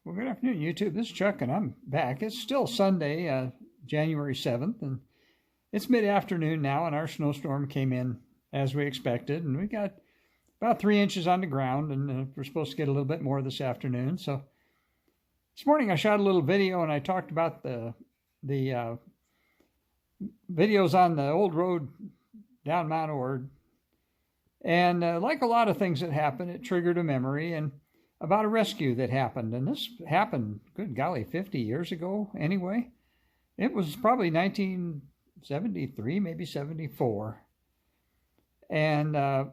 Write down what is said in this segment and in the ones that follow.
Well, good afternoon, YouTube. This is Chuck, and I'm back. It's still Sunday, January 7th, and it's mid-afternoon now, and our snowstorm came in as we expected, and we got about 3 inches on the ground, and we're supposed to get a little bit more this afternoon. So this morning I shot a little video, and I talked about the videos on the old road down Mount Ord, and like a lot of things that happened, it triggered a memory, and about a rescue that happened. And this happened, good golly, 50 years ago anyway. It was probably 1973, maybe 74. And I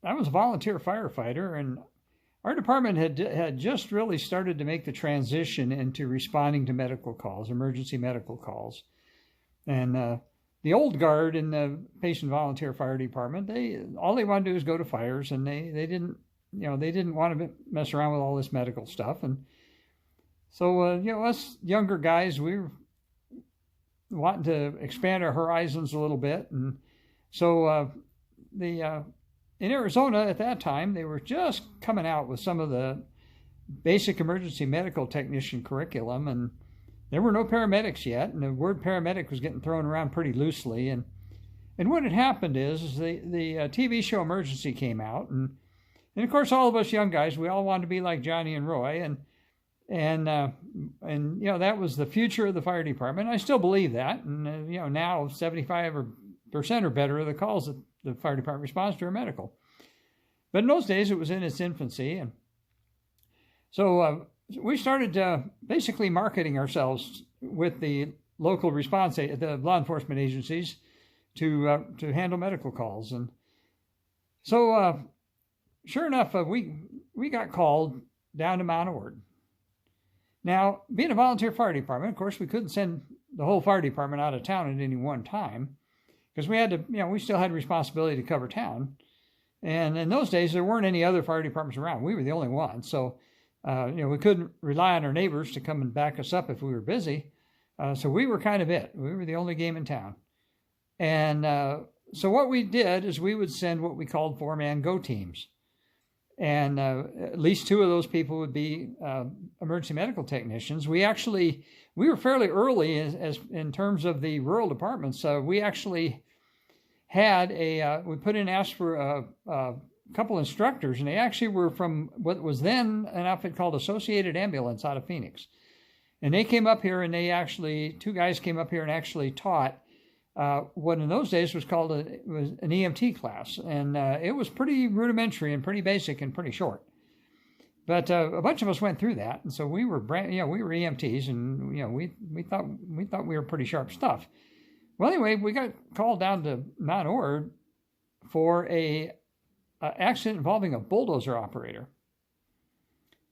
was a volunteer firefighter, and our department had just really started to make the transition into responding to medical calls, emergency medical calls. And the old guard in the patient volunteer fire department, all they wanted to do was go to fires, and they didn't want to mess around with all this medical stuff. And so, us younger guys, we were wanting to expand our horizons a little bit. And so in Arizona at that time, they were just coming out with some of the basic emergency medical technician curriculum. And there were no paramedics yet. And the word paramedic was getting thrown around pretty loosely. And what had happened is the TV show Emergency came out, and of course, all of us young guys, we all wanted to be like Johnny and Roy, and that was the future of the fire department. I still believe that, and now 75% or better of the calls that the fire department responds to are medical. But in those days, it was in its infancy, and so we started basically marketing ourselves with the local response, the law enforcement agencies, to handle medical calls, and so. Sure enough, we got called down to Mount Ord. Now, being a volunteer fire department, of course, we couldn't send the whole fire department out of town at any one time, because we had to, we still had responsibility to cover town. And in those days, there weren't any other fire departments around. We were the only ones. So, we couldn't rely on our neighbors to come and back us up if we were busy. So we were kind of it. We were the only game in town. And so what we did is we would send what we called 4-man go teams. And at least 2 of those people would be emergency medical technicians. We were fairly early as in terms of the rural departments. We actually had we put in, asked for a couple instructors, and they actually were from what was then an outfit called Associated Ambulance out of Phoenix. And they came up here, and 2 guys came up here and actually taught what in those days was called an EMT class, and it was pretty rudimentary and pretty basic and pretty short. But a bunch of us went through that, and so we were we were EMTs, and we thought we were pretty sharp stuff. Well, anyway, we got called down to Mount Ord for a accident involving a bulldozer operator,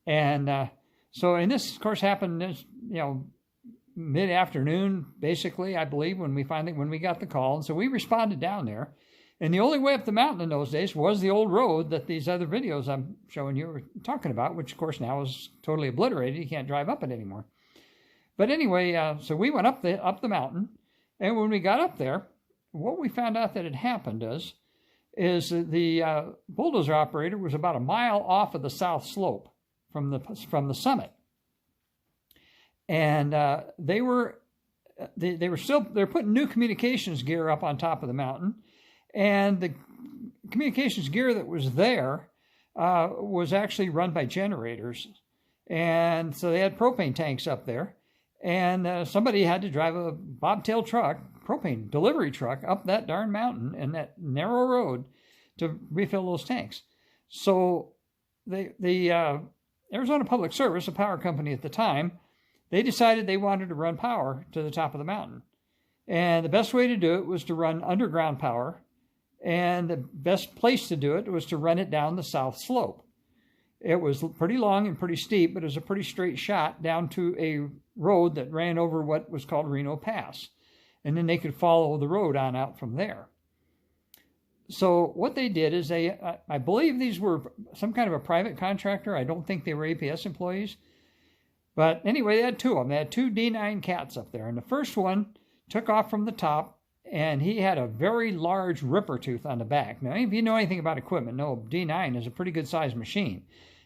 and and this, of course, happened mid-afternoon, basically, I believe, when we got the call. And so we responded down there. And the only way up the mountain in those days was the old road that these other videos I'm showing you were talking about, which, of course, now is totally obliterated. You can't drive up it anymore. But anyway, so we went up the mountain. And when we got up there, what we found out that had happened is the bulldozer operator was about a mile off of the south slope from the summit. And they're putting new communications gear up on top of the mountain, and the communications gear that was there was actually run by generators, and so they had propane tanks up there, and somebody had to drive a bobtail truck, propane delivery truck, up that darn mountain and that narrow road to refill those tanks. So the Arizona Public Service, a power company at the time, they decided they wanted to run power to the top of the mountain. And the best way to do it was to run underground power. And the best place to do it was to run it down the south slope. It was pretty long and pretty steep, but it was a pretty straight shot down to a road that ran over what was called Reno Pass. And then they could follow the road on out from there. So what they did is I believe these were some kind of a private contractor. I don't think they were APS employees. But anyway, they had 2 of them. They had 2 D9 cats up there. And the first one took off from the top, and he had a very large ripper tooth on the back. Now, if you know anything about equipment, no, D9 is a pretty good-sized machine.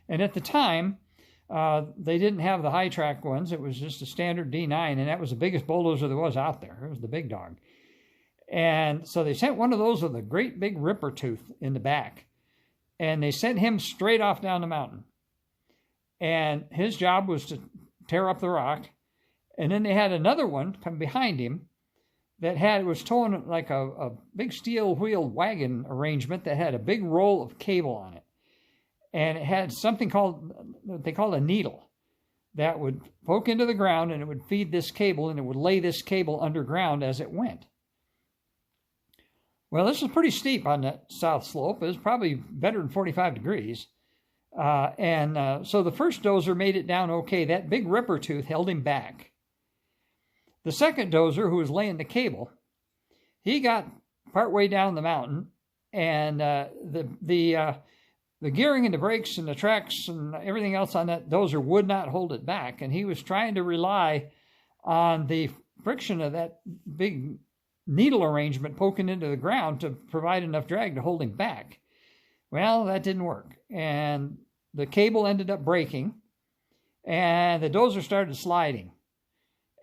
And at the time, They didn't have the high track ones. It was just a standard D9, and that was the biggest bulldozer there was out there. It was the big dog. And so they sent one of those with a great big ripper tooth in the back, and they sent him straight off down the mountain. And his job was to tear up the rock. And then they had another one come behind him that was towing like a big steel wheel wagon arrangement that had a big roll of cable on it. And it had something they called a needle that would poke into the ground, and it would feed this cable, and it would lay this cable underground as it went. Well, this was pretty steep on that south slope. It was probably better than 45 degrees. So the first dozer made it down okay. That big ripper tooth held him back. The second dozer, who was laying the cable, he got partway down the mountain, and the gearing and the brakes and the tracks and everything else on that dozer would not hold it back. And he was trying to rely on the friction of that big needle arrangement poking into the ground to provide enough drag to hold him back. Well, that didn't work. And the cable ended up breaking, and the dozer started sliding.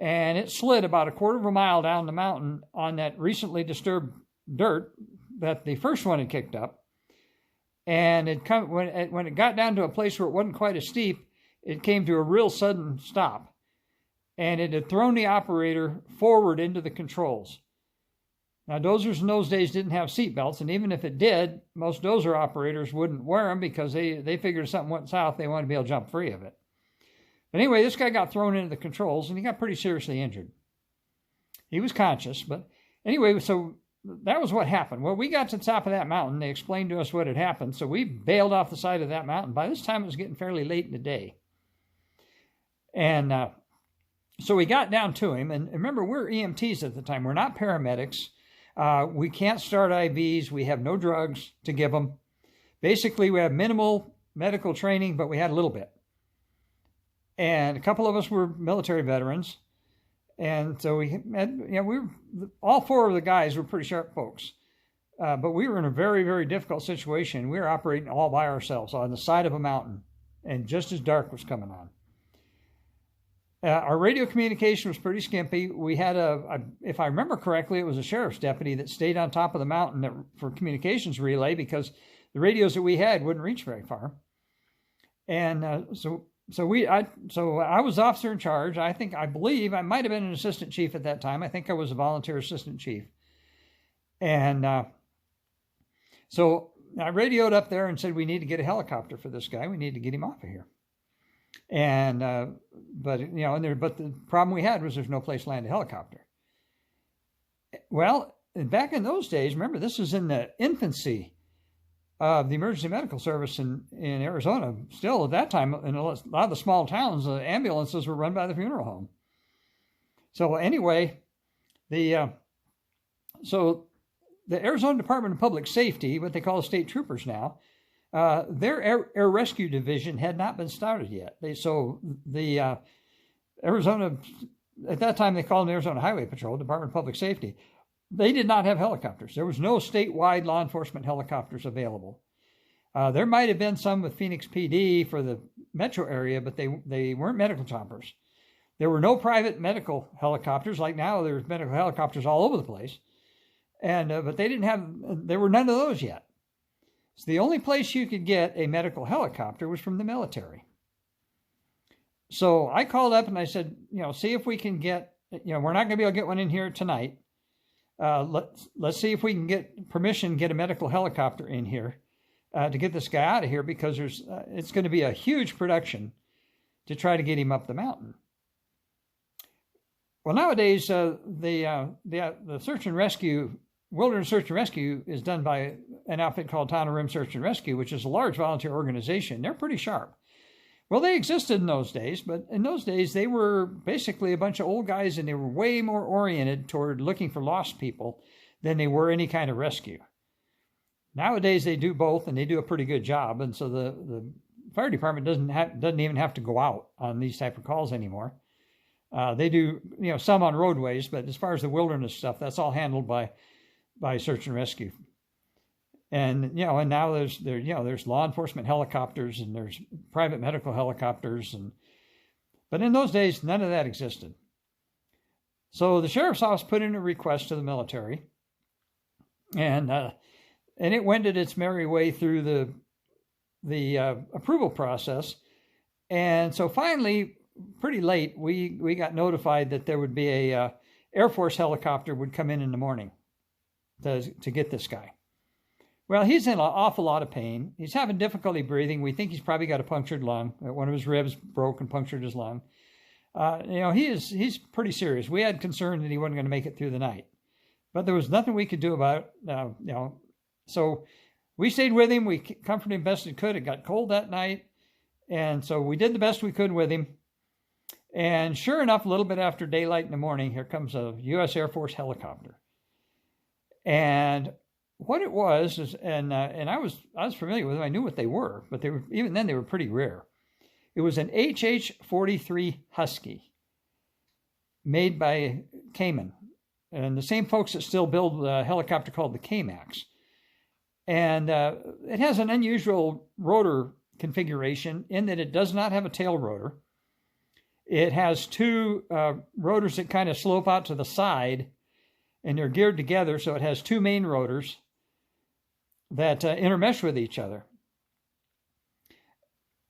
And it slid about a quarter of a mile down the mountain on that recently disturbed dirt that the first one had kicked up. And when it got down to a place where it wasn't quite as steep, it came to a real sudden stop. And it had thrown the operator forward into the controls. Now, dozers in those days didn't have seat belts, and even if it did, most dozer operators wouldn't wear them because they figured if something went south, they wanted to be able to jump free of it. But anyway, this guy got thrown into the controls, and he got pretty seriously injured. He was conscious, but anyway, so that was what happened. Well, we got to the top of that mountain. They explained to us what had happened, so we bailed off the side of that mountain. By this time, it was getting fairly late in the day. And so we got down to him, and remember, we're EMTs at the time. We're not paramedics. We can't start IVs. We have no drugs to give them. Basically, we have minimal medical training, but we had a little bit. And a couple of us were military veterans. And so all four of the guys were pretty sharp folks. But we were in a very, very difficult situation. We were operating all by ourselves on the side of a mountain, and just as dark was coming on. Our radio communication was pretty skimpy. We had if I remember correctly, it was a sheriff's deputy that stayed on top of the mountain for communications relay because the radios that we had wouldn't reach very far. And so I was officer in charge. I believe I might have been an assistant chief at that time. I think I was a volunteer assistant chief. And so I radioed up there and said, we need to get a helicopter for this guy. We need to get him off of here. And but the problem we had was there's no place to land a helicopter. Well, back in those days, remember, this was in the infancy of the emergency medical service in Arizona. Still, at that time, in a lot of the small towns, the ambulances were run by the funeral home. So anyway, so the Arizona Department of Public Safety, what they call the state troopers now, their air rescue division had not been started yet. Arizona, at that time they called it Arizona Highway Patrol, Department of Public Safety. They did not have helicopters. There was no statewide law enforcement helicopters available. There might have been some with Phoenix PD for the metro area, but they weren't medical choppers. There were no private medical helicopters. Like now, there's medical helicopters all over the place. But there were none of those yet. So the only place you could get a medical helicopter was from the military. So I called up and I said, see if we can get, we're not going to be able to get one in here tonight. Let's see if we can get permission, get a medical helicopter in here to get this guy out of here, because it's going to be a huge production to try to get him up the mountain. Well, nowadays, the search and rescue, wilderness search and rescue, is done by an outfit called Town and Rim Search and Rescue, which is a large volunteer organization. They're pretty sharp. Well, they existed in those days, but in those days, they were basically a bunch of old guys, and they were way more oriented toward looking for lost people than they were any kind of rescue. Nowadays, they do both, and they do a pretty good job. And so the fire department doesn't even have to go out on these type of calls anymore. They do, some on roadways, but as far as the wilderness stuff, that's all handled by search and rescue. And and now there's law enforcement helicopters and there's private medical helicopters, but in those days none of that existed. So the sheriff's office put in a request to the military, and it wended its merry way through the approval process. And so finally, pretty late, we got notified that there would be a Air Force helicopter would come in the morning to get this guy. Well, he's in an awful lot of pain. He's having difficulty breathing. We think he's probably got a punctured lung. One of his ribs broke and punctured his lung. He's pretty serious. We had concern that he wasn't going to make it through the night, but there was nothing we could do about it. So we stayed with him. We comforted him best we could. It got cold that night, and so we did the best we could with him. And sure enough, a little bit after daylight in the morning, here comes a U.S. Air Force helicopter. And what it was is, and I was familiar with them. I knew what they were, but even then they were pretty rare. It was an HH-43 Husky made by Cayman, and the same folks that still build a helicopter called the K-Max. And it has an unusual rotor configuration in that it does not have a tail rotor. It has two rotors that kind of slope out to the side, and they're geared together, so it has two main rotors that intermesh with each other.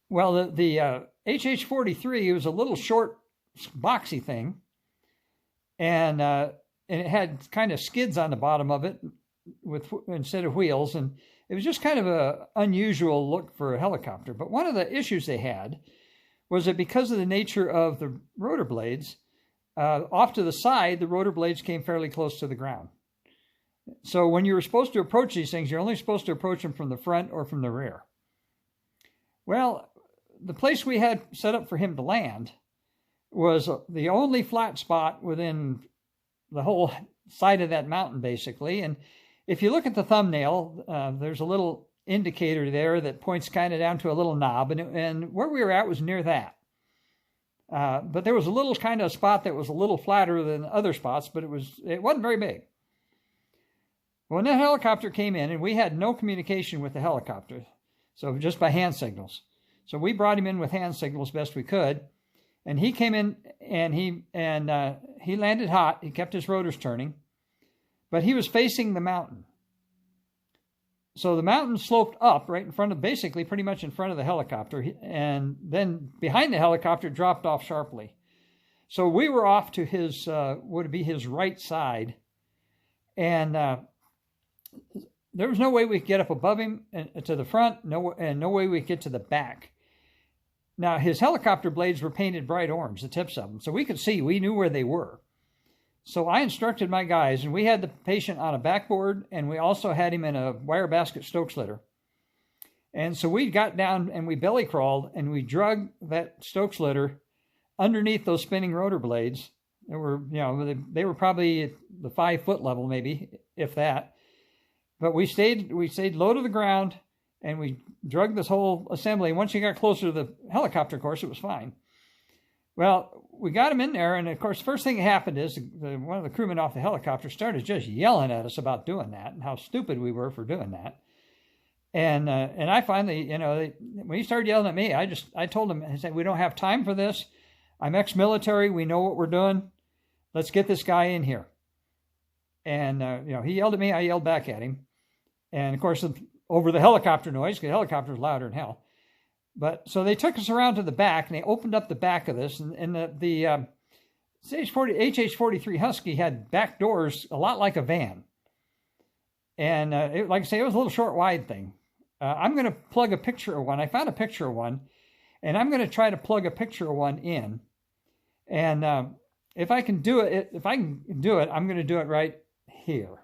Well, the HH-43 was a little short, boxy thing, and it had kind of skids on the bottom of it instead of wheels, and it was just kind of an unusual look for a helicopter. But one of the issues they had was that because of the nature of the rotor blades, off to the side, the rotor blades came fairly close to the ground. So when you were supposed to approach these things, you're only supposed to approach them from the front or from the rear. Well, the place we had set up for him to land was the only flat spot within the whole side of that mountain, basically. And if you look at the thumbnail, there's a little indicator there that points kind of down to a little knob, and where we were at was near that. But there was a little kind of spot that was a little flatter than other spots, but it wasn't very big. When that helicopter came in, and we had no communication with the helicopter, so just by hand signals. So we brought him in with hand signals best we could, and he came in and he landed hot. He kept his rotors turning, but he was facing the mountain. So the mountain sloped up right in front of, basically pretty much in front of the helicopter, and then behind the helicopter dropped off sharply. So we were off to his, would be his right side, and there was no way we could get up above him and to the front, and no way we could get to the back. Now, his helicopter blades were painted bright orange, the tips of them, so we could see, we knew where they were. So I instructed my guys, and we had the patient on a backboard, and we also had him in a wire basket Stokes litter. And so we got down and we belly crawled, and we drug that Stokes litter underneath those spinning rotor blades. They were probably at the 5-foot level, maybe, if that. But we stayed low to the ground, and we drug this whole assembly. And once you got closer to the helicopter course, it was fine. Well, we got him in there, and of course, first thing that happened is one of the crewmen off the helicopter started just yelling at us about doing that and how stupid we were for doing that. And I finally, when he started yelling at me, I told him, I said, we don't have time for this. I'm ex-military. We know what we're doing. Let's get this guy in here. And, he yelled at me. I yelled back at him. And, of course, over the helicopter noise, because the helicopter was louder than hell. But so they took us around to the back, and they opened up the back of this. And the HH-43 Husky had back doors a lot like a van. And like I say, it was a little short, wide thing. I'm going to plug a picture of one. I found a picture of one, and I'm going to try to plug a picture of one in. And if I can do it, I'm going to do it right here.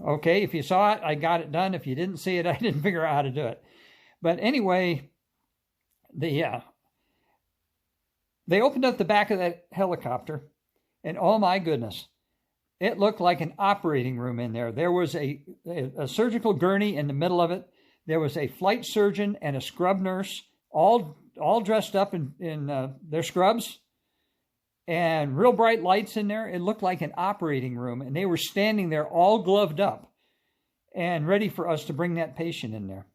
Okay, if you saw it, I got it done. If you didn't see it, I didn't figure out how to do it. But anyway, they opened up the back of that helicopter, and oh my goodness, it looked like an operating room in there. There was a surgical gurney in the middle of it. There was a flight surgeon and a scrub nurse all dressed up in their scrubs and real bright lights in there. It looked like an operating room, and they were standing there all gloved up and ready for us to bring that patient in there.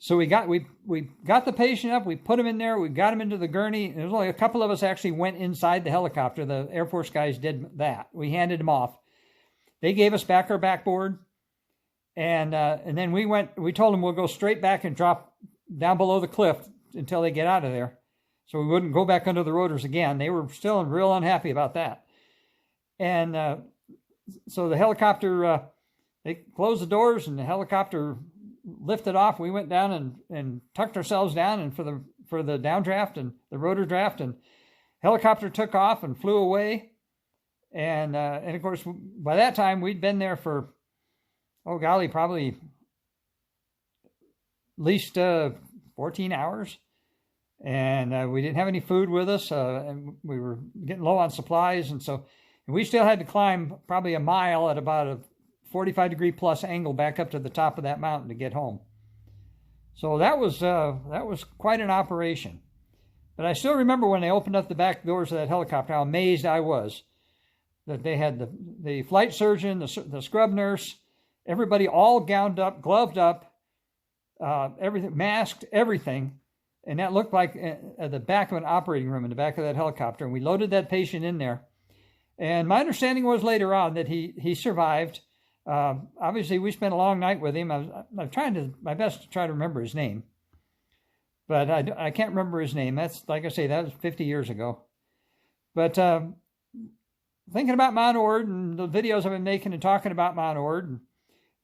So we got the patient up, we put him in there, we got him into the gurney. There's only a couple of us actually went inside the helicopter. The Air Force guys did that. We handed him off. They gave us back our backboard, and then we told them we'll go straight back and drop down below the cliff until they get out of there. So we wouldn't go back under the rotors again. They were still real unhappy about that. And so the helicopter, they closed the doors and the helicopter lifted off. We went down and tucked ourselves down, and for the downdraft and the rotor draft, and helicopter took off and flew away. And of course, by that time we'd been there for, probably at least 14 hours. And we didn't have any food with us, and we were getting low on supplies. And we still had to climb probably a mile at about a 45-degree plus angle back up to the top of that mountain to get home. So that was quite an operation. But I still remember when they opened up the back doors of that helicopter, how amazed I was that they had the flight surgeon, the scrub nurse, everybody all gowned up, gloved up, everything, masked, everything. And that looked like the back of an operating room in the back of that helicopter. And we loaded that patient in there. And my understanding was later on that he survived. Obviously, we spent a long night with him. I'm trying my best to try to remember his name. But I can't remember his name. That's, like I say, that was 50 years ago. But thinking about Mount Ord and the videos I've been making and talking about Mount Ord,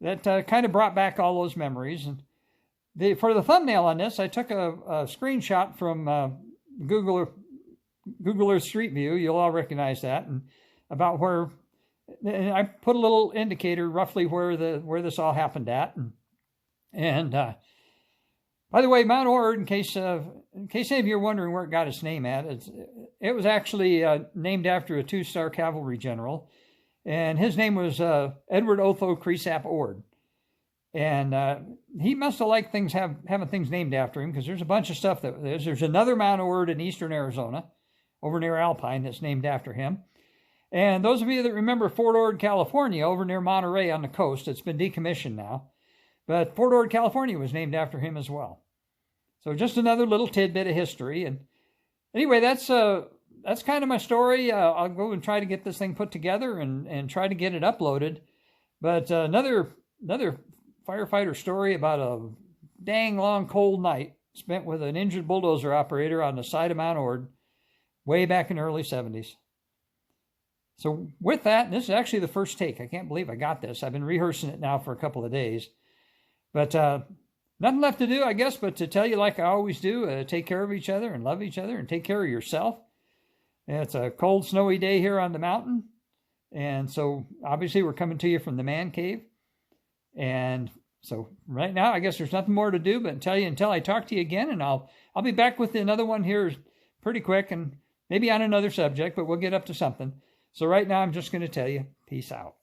that kind of brought back all those memories. And for the thumbnail on this, I took a screenshot from Google Earth Street View. You'll all recognize that. And about where, and I put a little indicator roughly where this all happened at. And by the way, Mount Ord, in case any of you are wondering where it got its name at, it was actually named after a 2-star cavalry general, and his name was Edward Otho Cresap Ord. And he must have liked having things named after him, because there's a bunch of stuff there's another Mount Ord in eastern Arizona, over near Alpine, that's named after him. And those of you that remember Fort Ord, California, over near Monterey on the coast, it's been decommissioned now, but Fort Ord, California was named after him as well. So just another little tidbit of history. And anyway, that's kind of my story. I'll go and try to get this thing put together and try to get it uploaded. But another firefighter story about a dang long cold night spent with an injured bulldozer operator on the side of Mount Ord way back in the early 70s. So with that, this is actually the first take. I can't believe I got this. I've been rehearsing it now for a couple of days. But nothing left to do, I guess, but to tell you like I always do, take care of each other and love each other and take care of yourself. And it's a cold, snowy day here on the mountain. And so obviously we're coming to you from the man cave. And so right now, I guess there's nothing more to do but tell you until I talk to you again. And I'll be back with another one here pretty quick and maybe on another subject, but we'll get up to something. So right now, I'm just going to tell you, peace out.